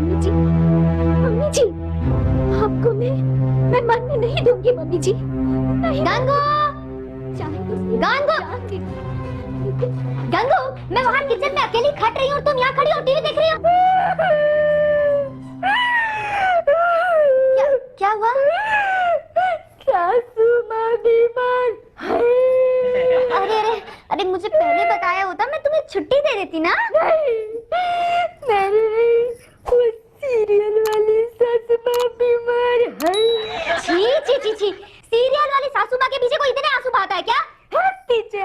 Mummy जी, mummy जी, आपको मैं मरने नहीं दूंगी मम्मी जी। नहीं गंगू, गंगू, गंगू, मैं वहाँ किचन में अकेली खट रही हूँ, तुम यहाँ खड़ी हो टीवी देख रही हो। क्या हुआ? सासू माँ बीमार। अरे अरे अरे, मुझे पहले बताया होता, मैं तुम्हें छुट्टी दे देती ना। नहीं, वो सीरियल वाली सासू माँ बीमार है। छी छी छी छी, सीरियल वाली सासू माँ के पीछे कोई इतने आंसू बहाता है क्या? पीछे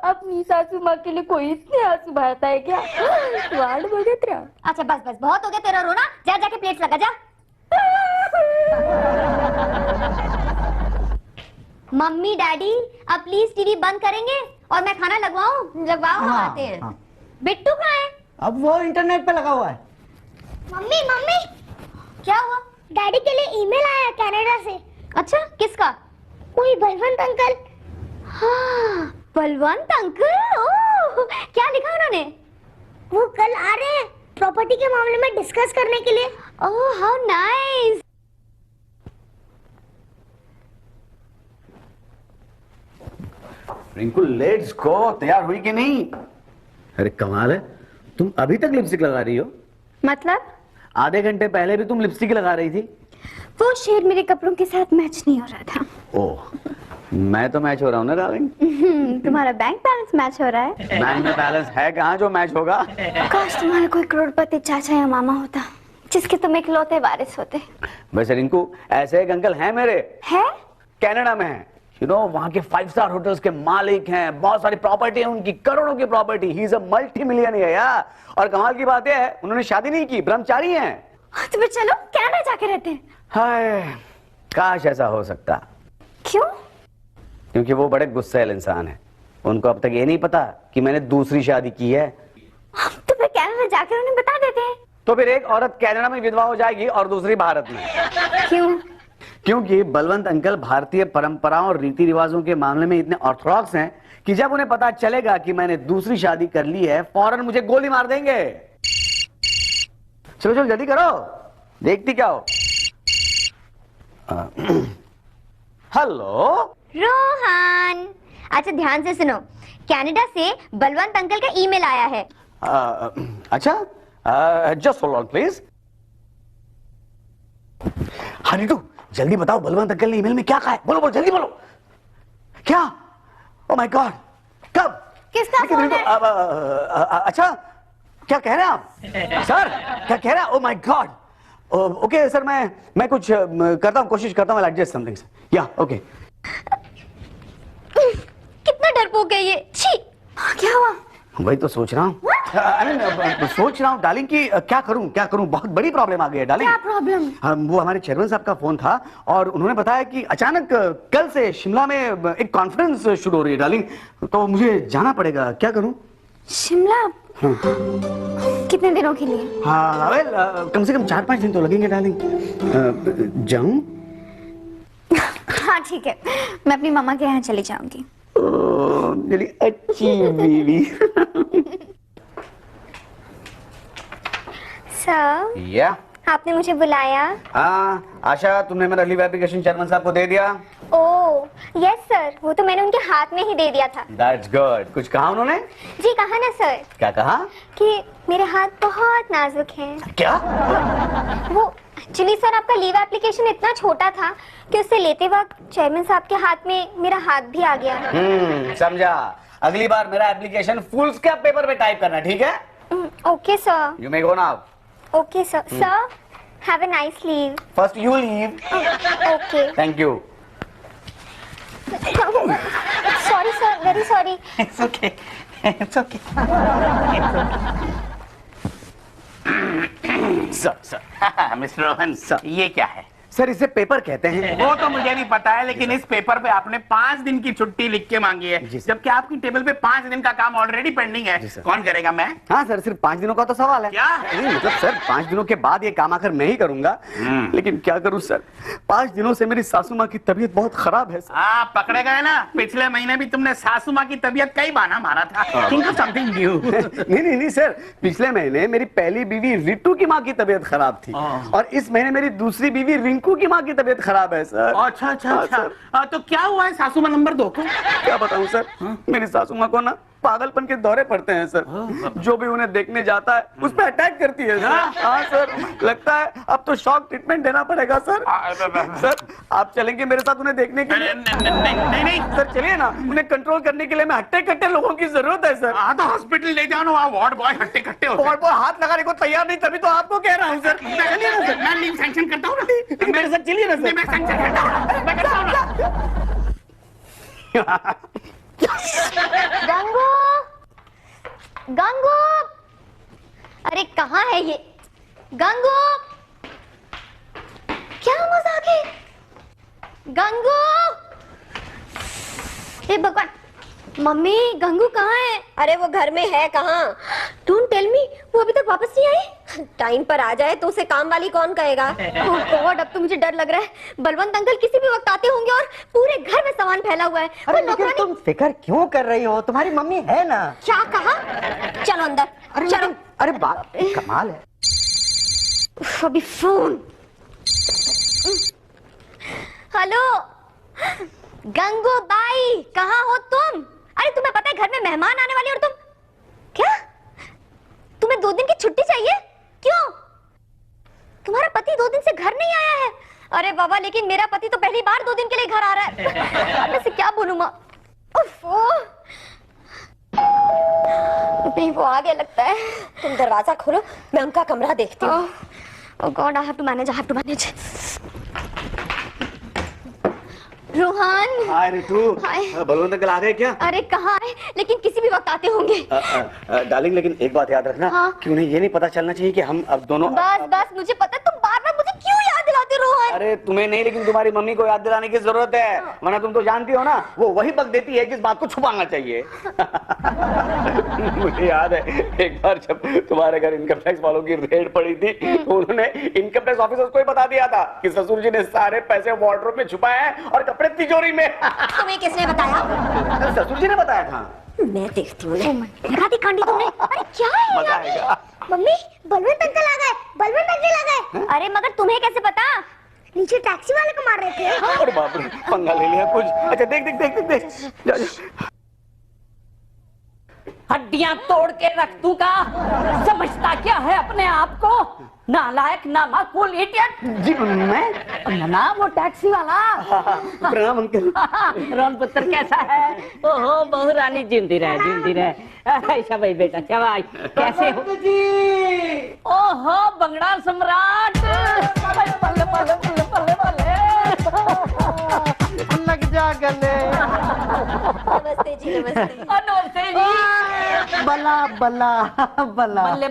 अपनी सासू माँ के लिए कोई इतने आंसू बहाता है क्या? वार्ड भगत रहा। अच्छा बस बस, बहुत हो गया तेरा रोना, जा जाके प्लेट्स लगा जा। मम्मी डैडी, अब प्लीज टीवी बंद करेंगे और मैं खाना लगवाओ आते हैं। हाँ। बिट्टू कहाँ है? अब वो इंटरनेट पे लगा हुआ है। मम्मी मम्मी, क्या हुआ? डैडी के लिए ईमेल आया कनाडा से। अच्छा, किसका? कोई बलवंत अंकल। हाँ, बलवंत अंकल। ओह, क्या लिखा उन्होंने? वो कल आ रहे हैं प्रॉपर्टी के मामले में डिस्कस करने के लिए। Oh how nice. Rinku, let's go. तैयार हुई कि नहीं? अरे कमाल है, तुम अभी तक लिपस्टिक लगा रही हो। मतलब? आधे घंटे पहले भी तुम लिपस्टिक लगा रही थी। वो शेड मेरे कपड़ों के साथ मैच नहीं हो रहा था। ओह, मैं तो मैच हो रहा हूँ ना डार्लिंग। तुम्हारा बैंक बैलेंस मैच हो रहा है। बैंक में बैलेंस है कहाँ जो मैच होगा? काश तुम्हारा कोई करोड़पति चाचा या मामा होता जिसके तुम इकलौते वारिस होते। वैसे रिंकू, ऐसे एक अंकल हैं मेरे, है? कनाडा में हैं। वहाँ के 5 स्टार होटल्स के मालिक हैं, बहुत सारी प्रॉपर्टी है उनकी, करोड़ों की property. He is a multi millionaire यार। और कमाल की बात यह है, उन्होंने शादी नहीं की, ब्रह्मचारी हैं। तो फिर चलो कनाडा जाके रहते हैं। हाय, काश ऐसा हो सकता। क्यों? क्योंकि वो बड़े गुस्सैल इंसान है। उनको अब तक ये नहीं पता कि मैंने दूसरी शादी की है। तो फिर कनाडा जाकर उन्हें बता देते हैं। तो फिर एक औरत कनाडा में विधवा हो जाएगी और दूसरी भारत में। क्यों? क्योंकि बलवंत अंकल भारतीय परंपराओं और रीति रिवाजों के मामले में इतने ऑर्थोडॉक्स हैं कि जब उन्हें पता चलेगा कि मैंने दूसरी शादी कर ली है, फौरन मुझे गोली मार देंगे। चलो चलो जल्दी करो, देखती क्या हो। हेलो रोहन, अच्छा ध्यान से सुनो, कनाडा से बलवंत अंकल का ईमेल आया है। अच्छा, जस्ट होल्ड ऑन प्लीज। हाँ नीतू, जल्दी बताओ बलवंत अंकल ने ईमेल में क्या कहा है? बोलो बोलो जल्दी बोलो। क्या? ओह माय गॉड, कब? किसका फोन है? अच्छा, क्या कह रहे हैं आप? सर क्या कह रहे हैं? Oh my God. Okay sir, मैं कुछ करता हूँ, कोशिश करता हूँ, I'll adjust something. या ओके। कितना डरपोक है ये। छी। क्या हुआ? वही तो सोच रहा हूँ। सोच रहा हूँ डार्लिंग कि क्या करूँ, बहुत बड़ी प्रॉब्लम आ गई है डार्लिंग। क्या प्रॉब्लम? वो हमारे चेयरमैन साहब का फोन था और उन्होंने बताया कि अचानक कल से शिमला में एक कॉन्फ्रेंस शुरू हो रही है डार्लिंग, तो मुझे जाना पड़ेगा। क्या करूँ? शिमला? कितने दिनों के लिए? हाँ वेल, कम से कम 4-5 दिन तो लगेंगे डार्लिंग। जाऊँ? हाँ ठीक है, मैं अपनी मामा के यहाँ चली जाऊंगी। मेरी अच्छी बीवी। सर, या आपने मुझे बुलाया? हाँ आशा, तुमने मेरा लीव एप्लीकेशन चेयरमैन साहब को दे दिया? ओह यस सर, वो तो मैंने उनके हाथ में ही दे दिया था। That's good. कुछ कहा उन्होंने? जी कहा ना सर। क्या कहा? कि मेरे हाथ बहुत नाजुक हैं। क्या? वो एक्चुअली सर, आपका लीव एप्लीकेशन इतना छोटा था कि उसे लेते वक्त चेयरमैन साहब के हाथ में मेरा हाथ भी आ गया। समझा। अगली बार मेरा एप्लीकेशन फुल स्कैप पेपर पे टाइप करना, ठीक है? Okay sir. You may go now. Okay sir. Sir, have a nice leave. First you leave. Okay. Thank you. Sorry sir, very sorry. It's okay. It's okay. Sir mister Rohan, ये क्या है? Sir इसे paper कहते हैं। वो तो मुझे भी पता है, लेकिन इस पेपर पे आपने 5 दिन की छुट्टी लिख के मांगी है, जबकि आपकी टेबल पे 5 दिन का काम ऑलरेडी पेंडिंग है। कौन करेगा? मैं। हाँ सर, सिर्फ 5 दिनों का तो सवाल है। क्या? नहीं मतलब सर 5 दिनों के बाद ये काम आकर मैं ही करूंगा, लेकिन क्या करूं सर, 5 दिनों से मेरी सासू माँ की तबीयत बहुत खराब है सर। आप पकड़े गए ना, पिछले महीने भी तुमने सासू माँ की तबीयत कई बहाना मारा था। Think of something new. नहीं सर, पिछले महीने मेरी पहली बीवी रितु की माँ की तबीयत खराब थी, और इस महीने मेरी दूसरी बीवी रिंकू की माँ की तबीयत खराब है सर। अच्छा अच्छा अच्छा, तो क्या हुआ है सासू माँ नंबर 2 को? क्या बताऊं सर, मेरी सासू माँ को ना पागलपन के दौरे पड़ते हैं सर। जो भी उन्हें देखने जाता है उस पर अटैक करती है सर। हाँ सर, लगता है अब तो शॉक ट्रीटमेंट देना पड़ेगा सर। सर आप चलेंगे मेरे साथ उन्हें देखने के लिए? नहीं सर चलिए ना, उन्हें कंट्रोल करने के लिए मैं हट्टे कट्टे लोगों की जरूरत है सर। हाँ तो हॉस्पिटल ले जाओ ना, वहाँ वार्ड बॉय हट्टे कट्टे होते हैं। वार्ड बॉय हाथ लगाने को तैयार नहीं, तभी तो आपको कह रहा हूँ सर। चलिए ना सर, मैं लीव सैंक्शन करता हूँ ना। मेरे साथ चलिए ना सर। मैं सैंक्शन करता हूँ, मैं करता हूँ ना। गंगू, गंगू, अरे कहाँ है ये गंगू? क्या मजाक है? गंगू, हे भगवान, मम्मी गंगू कहाँ है? अरे वो घर में है। कहाँ? डोंट टेल मी, वो अभी तक वापस नहीं आई। टाइम पर आ जाए तो उसे काम वाली कौन कहेगा? ओह गॉड, अब तो मुझे डर लग रहा है। बलवंत अंकल किसी भी वक्त आते होंगे और पूरे घर में सामान फैला हुआ है। अरे लेकिन तुम फिक्र क्यों कर रही हो, तुम्हारी मम्मी है ना। क्या कहा? चलो अंदर। अरे चलो। अरे बात कमाल है। उफ, अभी फोन। हेलो गंगू बाई, कहाँ हो तुम? अरे तुम्हें पता है घर में मेहमान आने वाले और तुम क्या? तुम्हें 2 दिन की छुट्टी चाहिए? क्यों? तुम्हारा पति 2 दिन से घर नहीं आया है? अरे बाबा, लेकिन मेरा पति तो पहली बार 2 दिन के लिए घर आ रहा है। अब मैं से क्या बोलूं माँ? नहीं, वो आ गया लगता है। तुम दरवाजा खोलो, मैं उनका कमरा देखती हूँ। Oh God, I have to manage. I have to manage. Rohan. Hi Ritu. Hi. Balwant uncle आ गए क्या? अरे कहाँ है, लेकिन किसी भी वक्त आते होंगे। डार्लिंग, लेकिन एक बात याद रखना। हाँ? कि उन्हें ये नहीं पता चलना चाहिए कि हम अब दोनों। बस मुझे पता है, तुम बार बार मुझे क्यों याद दिलाते हो रोहन? अरे तुम्हें नहीं, लेकिन तुम्हारी मम्मी को याद दिलाने की जरूरत है, वरना तुम तो जानती हो ना, वो वही बक देती है किस बात को छुपाना चाहिए। मुझे याद है एक बार जब तुम्हारे घर इनकम टैक्स वालों की रेड पड़ी थी, तो उन्होंने इनकम टैक्स ऑफिसर्स को ही बता दिया था कि ससुर जी ने सारे पैसे वार्डरोब में छुपाए हैं और कपड़े तिजोरी में। तुम्हें किसने बताया? ससुर जी ने बताया था। मैं देखती हूँ। लगा दी कांडी तुमने। अरे क्या है मजा ये? आएगा। मम्मी, बलवंत अंकल आ गए। बलवंत अंकल आ गए। अरे मगर तुम्हें कैसे पता? नीचे टैक्सी वाले को मार रहे थे। अरे बाप रे, पंगा ले लिया कुछ। अच्छा देख। जा। हड्डियां तोड़ के रख दूंगा। समझता क्या है अपने आप को? नालायक, नामाकूल, इडियट। जी मैं ना वो टैक्सी वाला। प्रणाम अंकल। रोहन पुत्र कैसा है? ओहो बहू रानी, जिंदी रहे। शाबाश बेटा, शाबाश। कैसे हो? ओहो बंगड़ा सम्राट। बल्ले। लग जा गले। नमस्ते जी, नमस्ते। नमस्ते जी। बला बला बला बल्ले।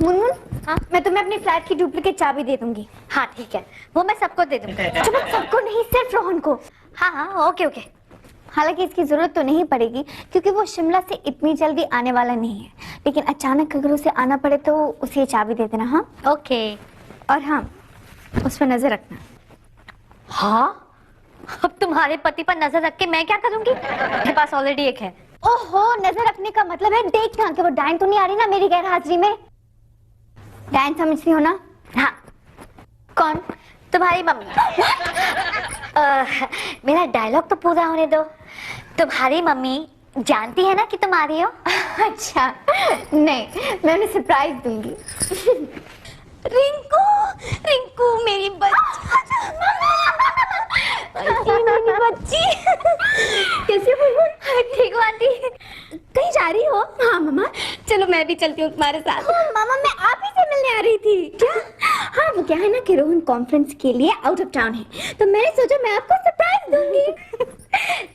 मुनमुन, मैं तुम्हें अपनी फ्लैट की डुप्लीकेट चाबी दे दूंगी। हाँ ठीक है, वो मैं सबको दे दूंगी। सबको नहीं, सिर्फ रोहन को। हाँ ओके। हालांकि इसकी जरूरत तो नहीं पड़ेगी, क्योंकि वो शिमला से इतनी जल्दी आने वाला नहीं है, लेकिन अचानक अगर उसे आना पड़े तो उसे चाबी दे देना। हाँ ओके। और हाँ, उस पर नजर रखना। हाँ, अब तुम्हारे पति पर नजर रख के मैं क्या करूंगी? मेरे पास ऑलरेडी एक है। ओहो, नजर रखने का मतलब है देखना कि वो डायन तो नहीं आ रही ना मेरी गैर हाजिरी में। डायन समझती हो ना? हाँ। कौन? तुम्हारी मम्मी। मेरा डायलॉग तो पूरा होने दो। तुम्हारी मम्मी जानती है ना कि तुम आ रही हो? अच्छा नहीं, मैं उन्हें सरप्राइज दूंगी। रिंकू मेरी बच्ची। कैसे हो? ठीक हो आंटी? कहीं जा रही हो? हाँ मामा, चलो मैं भी चलती हूँ तुम्हारे साथ। मामा मैं आप ही से मिलने आ रही थी। क्या? हाँ वो क्या है ना कि रोहन कॉन्फ्रेंस के लिए आउट ऑफ टाउन है, तो मैंने सोचा मैं आपको सरप्राइज दूंगी।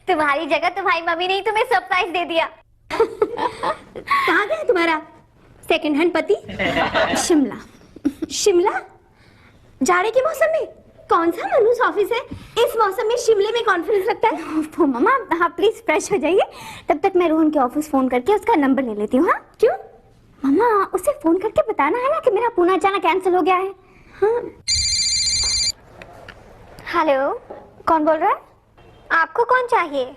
तुम्हारी जगह तुम्हारी मम्मी ने तुम्हें सरप्राइज दे दिया। कहाँ गया तुम्हारा सेकंड हैंड पति? शिमला। शिमला? जाड़े के मौसम में? कौन सा मनूस ऑफिस है? इस मौसम में शिमले में कॉन्फ्रेंस लगता है? तो मामा आप प्लीज फ्रेश हो जाइए, तब तक मैं रोहन के ऑफिस फोन करके उसका नंबर ले लेती हूँ। हाँ क्यों मामा, उसे फोन करके बताना है ना कि मेरा पूना जाना कैंसिल हो गया है। हाँ। हेलो, कौन बोल रहा है? आपको कौन चाहिए?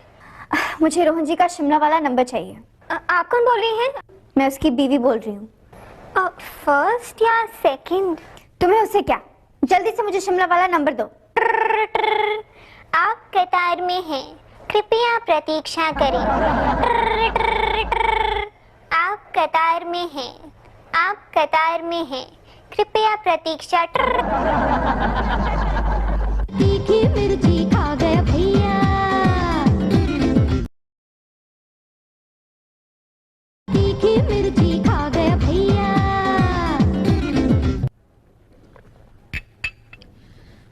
मुझे रोहन जी का शिमला वाला नंबर चाहिए। आप कौन बोल रही हैं? मैं उसकी बीवी बोल रही हूँ। फर्स्ट या सेकंड? तुम्हें उससे क्या, जल्दी से मुझे शिमला वाला नंबर दो। आप कतार में हैं, कृपया प्रतीक्षा करें। आप कतार में हैं, आप कतार में हैं, कृपया प्रतीक्षा। तीखी मिर्ची खा गया भैया, तीखी मिर्ची खा गया भैया।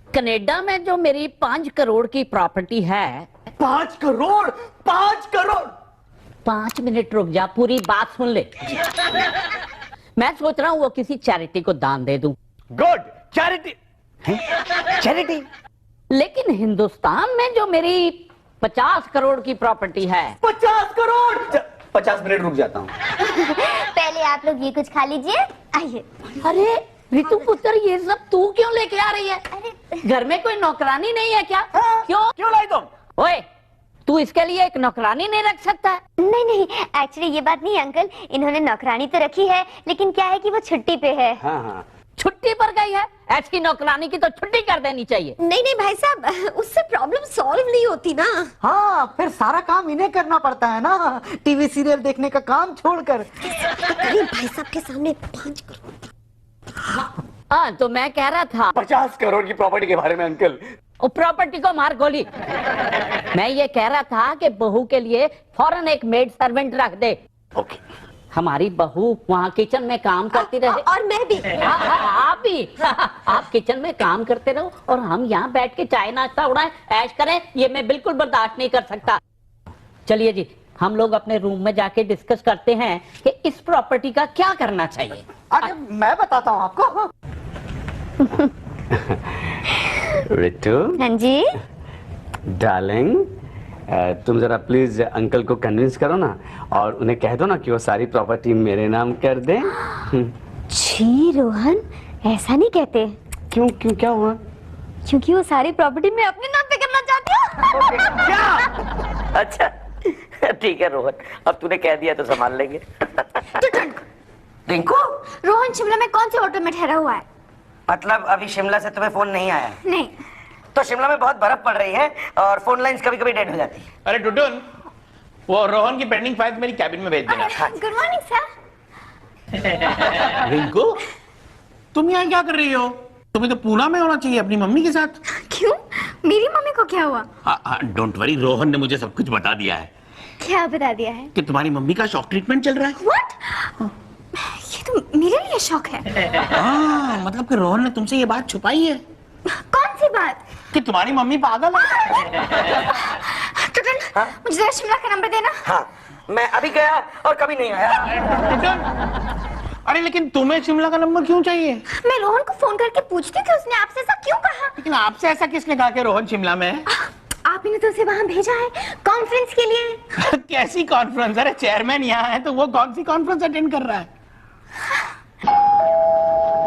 कनाडा में जो मेरी 5 करोड़ की प्रॉपर्टी है। 5 करोड़? 5 करोड़? 5 मिनट रुक जा, पूरी बात सुन ले। मैं सोच रहा हूँ वो किसी चैरिटी को दान दे दूं। Good, charity. चैरिटी? लेकिन हिंदुस्तान में जो मेरी 50 करोड़ की प्रॉपर्टी है। 50 करोड़? 50 मिनट रुक जाता हूँ। पहले आप लोग ये कुछ खा लीजिए, आइए। अरे ऋतु पुत्र, ये सब तू क्यों लेके आ रही है? घर में कोई नौकरानी नहीं है क्या? क्यों लाई तुम? ओए, तू इसके लिए एक नौकरानी नहीं रख सकता? नहीं नहीं, एक्चुअली ये बात नहीं अंकल, इन्होंने नौकरानी तो रखी है, लेकिन क्या है कि वो छुट्टी पे है। हाँ हाँ। छुट्टी पर गई है? ऐसी नौकरानी की तो छुट्टी कर देनी चाहिए। नहीं नहीं भाई साहब, उससे प्रॉब्लम सॉल्व नहीं होती ना। हाँ, फिर सारा काम इन्हें करना पड़ता है ना, टीवी सीरियल देखने का काम छोड़कर। अरे भाई साहब के सामने 5 करोड़। हाँ, तो मैं कह रहा था 50 करोड़ की प्रॉपर्टी के बारे में अंकल। वो प्रॉपर्टी को मार गोली। मैं ये कह रहा था कि बहू के लिए फौरन एक मेड सर्वेंट रख दे। ओके। हमारी बहू वहाँ किचन में काम करती रहे। और मैं भी। आप भी। आप किचन में काम करते रहो और हम यहाँ बैठ के चाय नाश्ता उड़ाएं, ऐश करें, ये मैं बिल्कुल बर्दाश्त नहीं कर सकता। चलिए जी, हम लोग अपने रूम में जाके डिस्कस करते हैं कि इस प्रॉपर्टी का क्या करना चाहिए। अरे मैं बताता हूँ आपको। रितु। हाँ जी। डार्लिंग, तुम जरा प्लीज अंकल को कन्विंस करो ना, और उन्हें कह दो ना कि वो सारी प्रॉपर्टी मेरे नाम कर दें। छी रोहन, ऐसा नहीं कहते। क्यों क्यों, क्या हुआ? क्योंकि वो सारी प्रॉपर्टी मैं अपने नाम पे करना चाहती हूँ। क्या? अच्छा ठीक है रोहन, अब तूने कह दिया तो संभाल लेंगे। रिंकू, रोहन शिमला में कौन से होटल में ठहरा हुआ है? मतलब अभी शिमला से तुम्हें फोन नहीं आया? नहीं। तो शिमला में बहुत बर्फ पड़ रही है और फोन लाइंस कभी कभी डेड हो जाती है। अरे टुटुन, वो रोहन की पेंडिंग फाइल्स मेरी कैबिन में भेज देना। Good morning sir. रिंकू, तुम यहाँ क्या कर रही हो? तुम्हें तो पूना में होना चाहिए अपनी मम्मी के साथ। क्यों, मेरी मम्मी को क्या हुआ? डोंट वरी, रोहन ने मुझे सब कुछ बता दिया है। क्या बता दिया है? कि तुम्हारी मम्मी का शॉक ट्रीटमेंट चल रहा है। व्हाट? ये तो मेरे लिए शौक है। मतलब कि रोहन ने तुमसे ये बात छुपाई है। कौन सी बात? कि तुम्हारी मम्मी पागल है। टुटन, मुझे जरा शिमला का नंबर देना। हाँ, मैं अभी गया और कभी नहीं आया। टुटन, अरे लेकिन तुम्हें शिमला का नंबर क्यों चाहिए? मैं रोहन को फोन करके पूछती कि उसने आपसे ऐसा क्यों कहा। लेकिन आपसे ऐसा किसने कहा कि रोहन शिमला में है? आप ही ने तो उसे वहाँ भेजा है कॉन्फ्रेंस के लिए। कैसी कॉन्फ्रेंस? अरे चेयरमैन यहाँ है तो वो कौन सी कॉन्फ्रेंस अटेंड कर रहा है?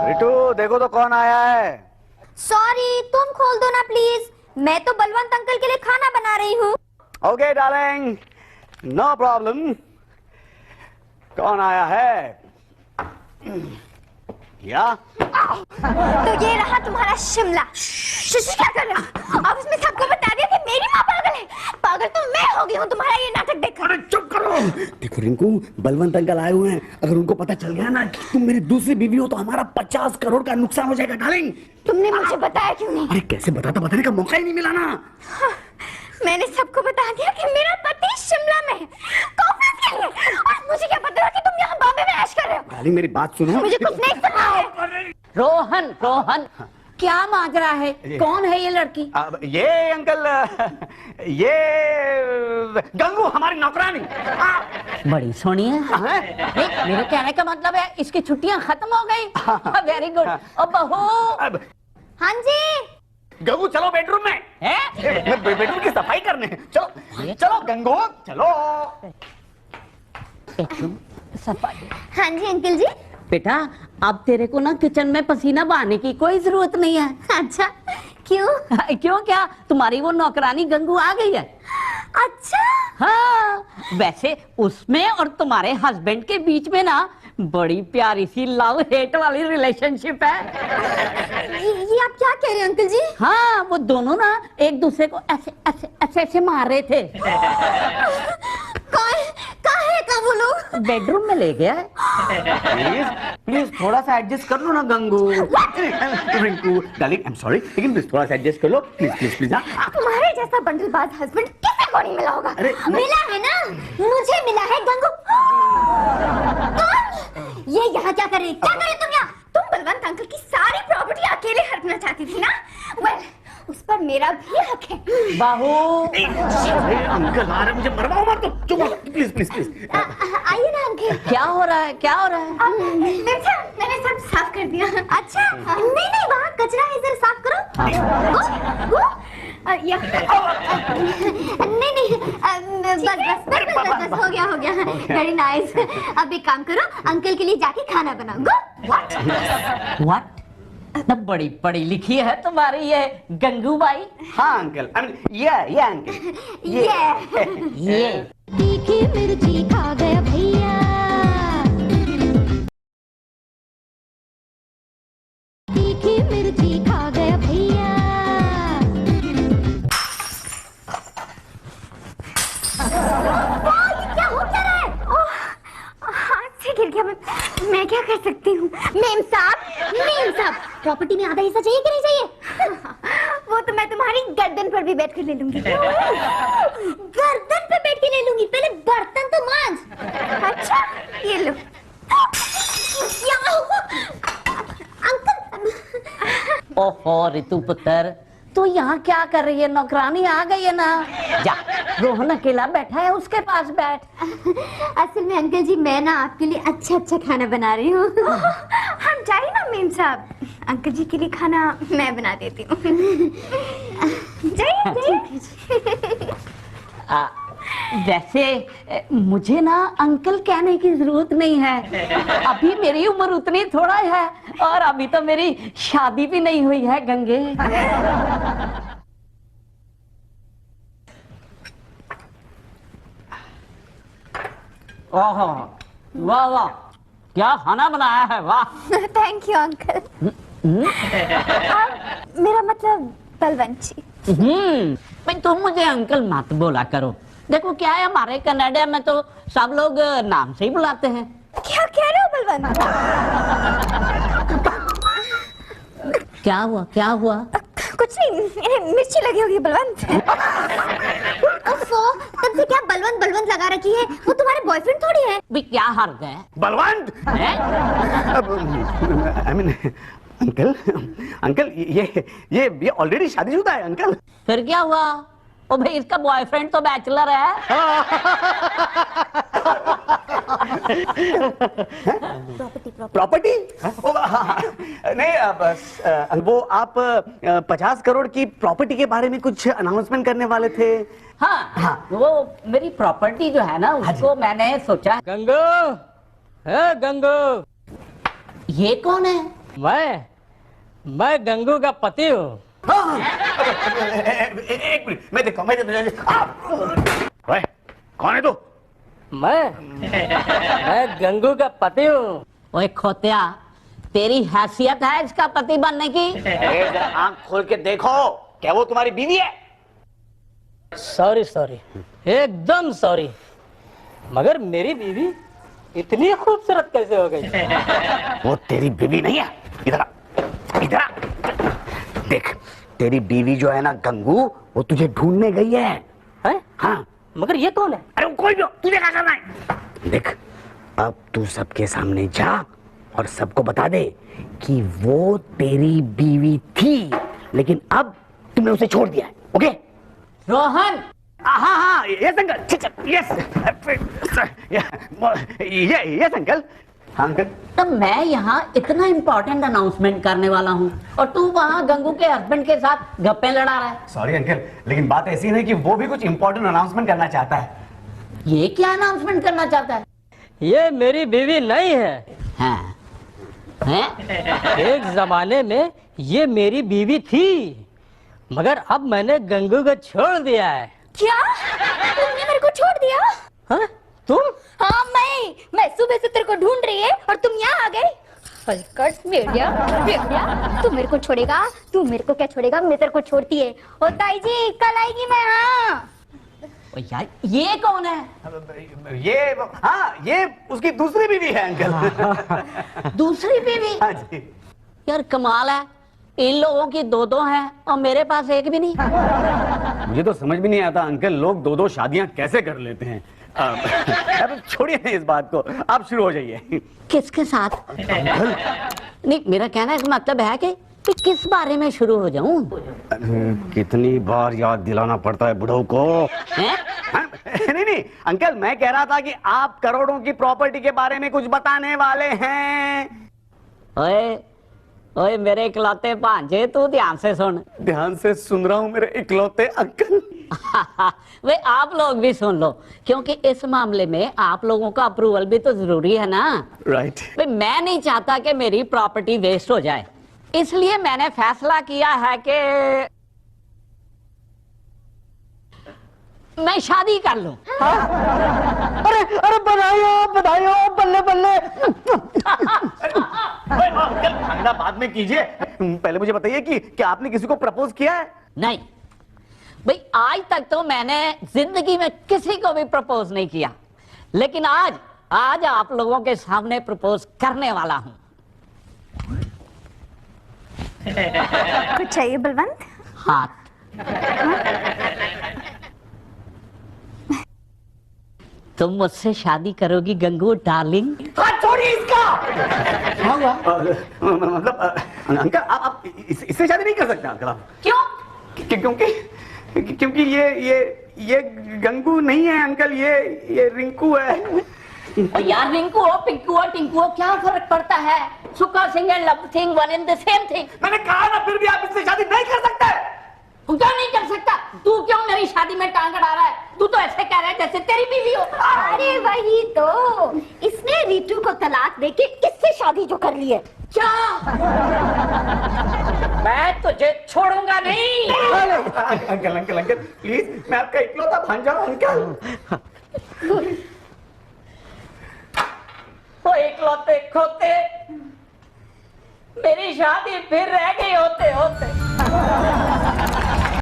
रितु, देखो तो कौन आया है। सॉरी, तुम खोल दो ना प्लीज, मैं तो बलवंत अंकल के लिए खाना बना रही हूँ। Okay darling, no problem. कौन आया है? क्या? तो ये रहा तुम्हारा शिमला। शिशी क्या कर रहे हो? अब उसमें सबको बता दिया कि मेरी माँ पागल है। पागल तो मैं हो गई हूँ तुम्हारा ये नाटक देखकर। अरे चुप करो। देखो रिंकू, बलवंत अंकल आए हुए हैं, अगर उनको पता चल गया ना कि तुम मेरी दूसरी बीवी हो तो हमारा 50 करोड़ का नुकसान हो जाएगा डार्लिंग। तुमने मुझे बताया क्यों नहीं? अरे कैसे बताता, बताने का मौका ही नहीं मिला ना। मैंने सबको बता दिया कि मेरा पति शिमला में है कॉन्फ्रेंस के लिए, और मुझे क्या पता था कि तुम यहाँ बॉम्बे में ऐश कर रहे हो। डार्लिंग मेरी बात सुनो। मुझे कुछ नहीं सुना है। रोहन, रोहन, क्या माजरा है? कौन है ये लड़की? अब ये अंकल, ये गंगू हमारी नौकरानी। बड़ी सोहनी है। नहीं, मेरे कहने का मतलब है इसकी छुट्टियां खत्म हो गई। Very good. अब बहू। हाँ जी। गंगू चलो बेडरूम में। बेडरूम की सफाई करने। चलो चलो गंगू चलो। बेडरूम सफाई। हाँ जी अंकल जी। बेटा अब तेरे को ना किचन में पसीना बहाने की कोई जरूरत नहीं है। अच्छा क्यों? क्यों क्या? तुम्हारी वो नौकरानी गंगू आ गई है। अच्छा। हाँ, वैसे उसमें और तुम्हारे हस्बैंड के बीच में ना बड़ी प्यारी सी लव हेट वाली रिलेशनशिप है। ये आप क्या कह रहे हैं अंकल जी? हाँ, वो दोनों ना एक दूसरे को ऐसे ऐसे ऐसे ऐसे मार रहे थे। कहाँ वो लोग? बेडरूम में ले गया है। प्लीज प्लीज थोड़ा सा एडजस्ट कर लो ना Gangu. Rinku darling, I am sorry, लेकिन प्लीज थोड़ा सा एडजस्ट कर लो। Please please please. तुम्हारे जैसा बंडलबाज हस्बैंड किसे को नहीं मिला होगा? मिला है ना, मुझे मिला है गंगू। ये यहाँ क्या कर रही? क्या कर रही तुम यहाँ? तुम बलवंत अंकल की सारी प्रॉपर्टी अकेले हड़पना चाहती थी ना? वेल, उस पर मेरा भी हक है। बाहू। अंकल आ रहे, मुझे मरवाओ मत। चुप प्लीज प्लीज प्लीज। आइए ना अंकल। क्या हो रहा है? क्या हो रहा है? मैंने सब साफ कर दिया। अच्छा नहीं वहाँ कचरा है, इधर साफ करो। वो नहीं बस हो गया। Very nice. अब एक काम करो, अंकल के लिए जाके खाना बनाओ। गो। व्हाट? तब बड़ी पढ़ी लिखी है तुम्हारी ये गंगूबाई। हाँ अंकल, आई मीन ये अंकल ये तीखी मिर्ची खा गया भैया। तीखी मिर्ची खा गया भैया। क्या हो क्या रहा है? हाथ से गिर गया। मैं क्या कर सकती हूँ? मेम साहब, प्रॉपर्टी में आधा हिस्सा चाहिए कि नहीं चाहिए? वो तो मैं तुम्हारी गर्दन पर भी बैठ कर ले लूंगी। गर्दन पे बैठ के ले लूंगी, पहले बर्तन तो मांज। अच्छा ये लो। अंकल। ओहो रितु पुत्र, तू यहाँ क्या कर रही है? नौकरानी आ गई है ना। जा, रोहन अकेला बैठा है, उसके पास बैठ। असल में अंकल जी मैं ना आपके लिए अच्छा खाना बना रही हूँ। हम जाइए ना मेम साहब, अंकल जी के लिए खाना मैं बना देती हूँ। जाइए। वैसे मुझे ना अंकल कहने की जरूरत नहीं है। अभी मेरी उम्र उतनी थोड़ा है और अभी तो मेरी शादी भी नहीं हुई है गंगे। ओहो, वाह वाह, क्या खाना बनाया है, वाह। Thank you uncle. मेरा मतलब बलवंत जी। भाई तुम मुझे अंकल मत बोला करो। देखो क्या है, हमारे कनाडा में तो सब लोग नाम से ही बुलाते हैं। क्या कह रहे हो बलवंत? क्या हुआ? कुछ नहीं, मिर्ची लगी होगी बलवंत। तब से क्या बलवंत लगा रखी है? वो तुम्हारे बॉयफ्रेंड थोड़ी है। भी क्या हर गए बलवंत। आई मीन अंकल ये ऑलरेडी शादीशुदा है अंकल। फिर क्या हुआ? ओ भाई इसका बॉयफ्रेंड तो बैचलर है। प्रॉपर्टी? नहीं बस वो आप 50 करोड़ की प्रॉपर्टी के बारे में कुछ अनाउंसमेंट करने वाले थे। हाँ, वो मेरी प्रॉपर्टी जो है ना उसको मैंने सोचा। गंगू, ये कौन है? मैं गंगू का पति हूँ। एक मिनट, मैं देखता हूँ। कौन है तू? मैं गंगू का पति हूँ। ओए खोतिया, तेरी हैसियत है इसका पति बनने की? जरा आंख खोल के देखो, क्या वो तुम्हारी बीवी है? सॉरी, एकदम सॉरी, मगर मेरी बीवी इतनी खूबसूरत कैसे हो गई? वो तेरी बीवी नहीं है। इधर आ। देख, तेरी बीवी जो है ना गंगू, वो तुझे ढूंढने गई है? हाँ। मगर ये कौन है? अरे कोई भी, तुझे क्या करना है? देख, अब तू सबके सामने जा और सबको बता दे कि वो तेरी बीवी थी, लेकिन अब तुमने उसे छोड़ दिया है। ओके रोहन, हाँ हाँ yes uncle, yes yes uncle. हाँ अंकल। तो मैं यहाँ इतना इम्पोर्टेंट अनाउंसमेंट करने वाला हूँ और तू वहाँ गंगू के हस्बैंड के साथ गप्पे लड़ा रहा है। सॉरी अंकल, लेकिन बात ऐसी है ना कि वो भी कुछ इम्पोर्टेंट अनाउंसमेंट करना चाहता है। ये क्या अनाउंसमेंट करना चाहता है? ये मेरी बीवी नहीं है। हाँ हैं? एक जमाने में ये मेरी बीवी थी, मगर अब मैंने गंगू को छोड़ दिया है। क्या तुमने मेरे को छोड़ दिया? हाँ? तुम? हाँ मैं सुबह से तेरे को ढूंढ रही है और तुम यहाँ आ गए। हलकट भेड़िया, तू मेरे को छोड़ेगा? तू मेरे को क्या छोड़ेगा? मैं तेरे को छोड़ती है। ओ ताई जी कल आएगी मैं। हाँ ओ यार ये कौन है? ये उसकी दूसरी बीवी है अंकल। दूसरी बीवी? हाँ जी। यार कमाल है, इन लोगों की दो हैं और मेरे पास एक भी नहीं। मुझे तो समझ भी नहीं आता अंकल, लोग दो शादियां कैसे कर लेते हैं। अब छोड़िए इस बात को, आप शुरू हो जाइए। किसके साथ? नहीं, मेरा कहना का मतलब है कि किस बारे में शुरू हो जाऊं? कितनी बार याद दिलाना पड़ता है बुढ़ऊ को। नहीं अंकल, मैं कह रहा था कि आप करोड़ों की प्रॉपर्टी के बारे में कुछ बताने वाले हैं। ओए मेरे इकलौते भांजे, तू ध्यान से सुन। ध्यान से सुन रहा हूँ मेरे इकलौते अंकल। वे आप लोग भी सुन लो, क्योंकि इस मामले में आप लोगों का अप्रूवल भी तो जरूरी है ना। राइट। मैं नहीं चाहता कि मेरी प्रॉपर्टी वेस्ट हो जाए, इसलिए मैंने फैसला किया है कि मैं शादी कर लूं। अरे बधाई बल्ले बल्ले। अंकल ठंडा बाद में कीजिए, पहले मुझे बताइए कि क्या आपने किसी को प्रपोज किया है? नहीं भाई, आज तक तो मैंने जिंदगी में किसी को भी प्रपोज नहीं किया, लेकिन आज आप लोगों के सामने प्रपोज करने वाला हूं। कुछ चाहिए बलवंत? हाथ। तुम मुझसे शादी करोगी गंगू डार्लिंग? छोड़िए इसका। क्या हुआ? मतलब अंकल आप इससे शादी नहीं कर सकते अंकल आप। क्यों? क्योंकि ये गंगू नहीं है अंकल, ये रिंकू है। और यार रिंकू हो, पिंकू हो, टिंकू हो, क्या फर्क पड़ता है? सुखा Singh and love Singh one in the same thing. मैंने कहा ना, फिर भी आप इससे शादी नहीं कर सकते। क्यों नहीं कर सकता? तू क्यों मेरी शादी में टांग अड़ा रहा है? तू तो ऐसे कह रहा है जैसे तेरी बीवी हो। अरे वही तो, इसने रीतू को तलाक देके किससे शादी जो कर ली है। क्या? मैं तुझे छोड़ूंगा नहीं। अंकल प्लीज, मैं आपका इकलौता भांजा हूं अंकल। वो इकलौते खोते, मेरी शादी फिर रह गई होते होते।